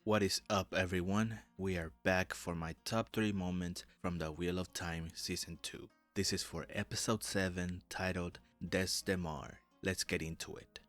What is up, everyone? We are back for my top 3 moments from the Wheel of Time Season 2. This is for episode 7 titled Daes Dae'Mar. Let's get into it.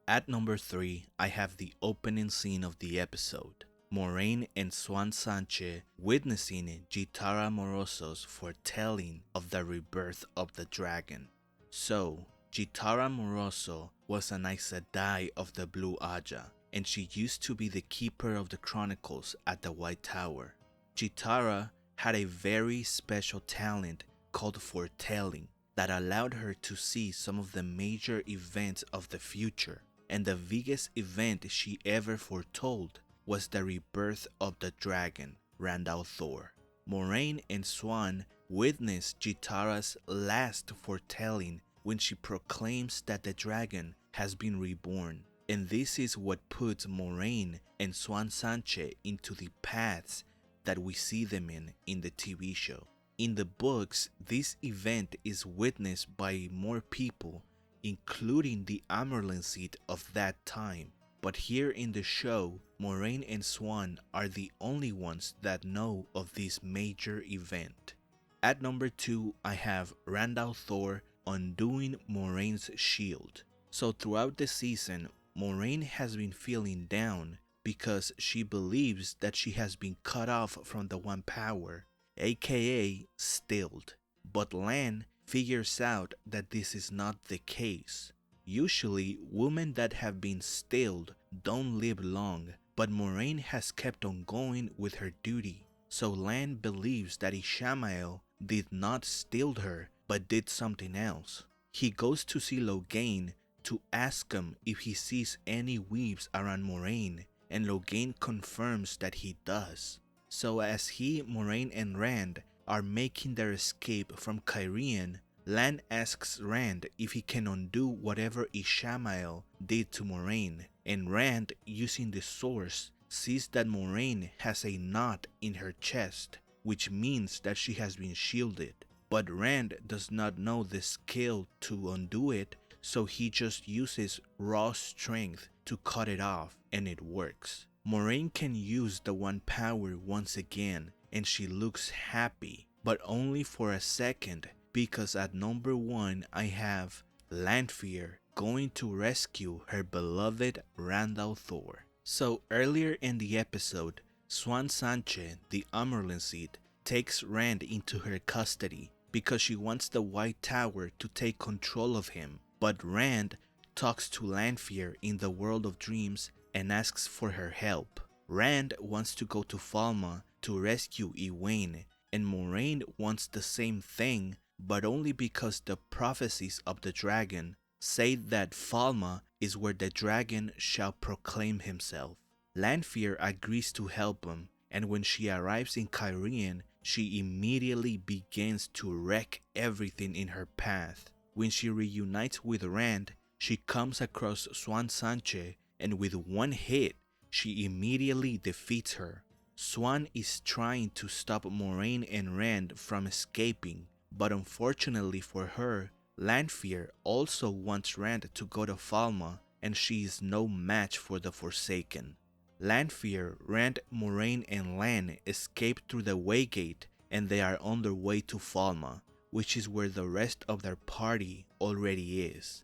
At number 3, I have the opening scene of the episode. Moraine and Swan Sanche witnessing Gitara Moroso's foretelling of the rebirth of the dragon. So, Gitara Moroso was an Aes Sedai of the Blue Aja, and she used to be the keeper of the chronicles at the White Tower. Gitara had a very special talent called foretelling that allowed her to see some of the major events of the future, and the biggest event she ever foretold was the rebirth of the dragon, Randall Thor. Moraine and Swan witnessed Gitara's last foretelling when she proclaims that the dragon has been reborn. And this is what puts Moraine and Swan Sanche into the paths that we see them in the TV show. In the books, this event is witnessed by more people, including the Amerlin seat of that time. But here in the show, Moraine and Swan are the only ones that know of this major event. At number 2, I have Randall Thor undoing Moraine's shield. So throughout the season, Moraine has been feeling down because she believes that she has been cut off from the One Power, aka stilled. But Lan figures out that this is not the case. Usually, women that have been stilled don't live long, but Moraine has kept on going with her duty. So Lan believes that Ishamael did not still her, but did something else. He goes to see Logain to ask him if he sees any weaves around Moraine, and Logain confirms that he does. So as he, Moraine, and Rand are making their escape from Kyrian, Lan asks Rand if he can undo whatever Ishamael did to Moraine, and Rand, using the source, sees that Moraine has a knot in her chest, which means that she has been shielded. But Rand does not know the skill to undo it, so he just uses raw strength to cut it off, and it works. Moraine can use the One Power once again, and she looks happy, but only for a second, because at number 1 I have Lanfear going to rescue her beloved Randall Thor. So earlier in the episode, Swan Sanche, the Amerlin seat, takes Rand into her custody because she wants the White Tower to take control of him. But Rand talks to Lanfear in the world of dreams and asks for her help. Rand wants to go to Falme to rescue Egwene, and Moraine wants the same thing, but only because the prophecies of the dragon say that Falme is where the dragon shall proclaim himself. Lanfear agrees to help him, and when she arrives in Kyrian, she immediately begins to wreck everything in her path. When she reunites with Rand, she comes across Swan Sanche, and with one hit, she immediately defeats her. Swan is trying to stop Moraine and Rand from escaping, but unfortunately for her, Lanfear also wants Rand to go to Falme, and she is no match for the Forsaken. Lanfear, Rand, Moraine, and Lan escape through the Waygate, and they are on their way to Falme, which is where the rest of their party already is.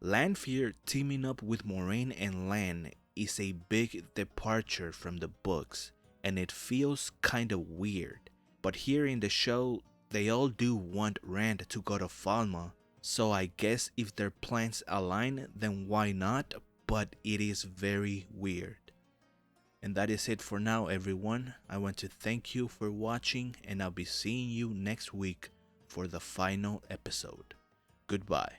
Lanfear teaming up with Moraine and Lan is a big departure from the books, and it feels kinda weird, but here in the show, they all do want Rand to go to Falme, so I guess if their plans align, then why not, but it is very weird. And that is it for now, everyone. I want to thank you for watching, and I'll be seeing you next week for the final episode. Goodbye.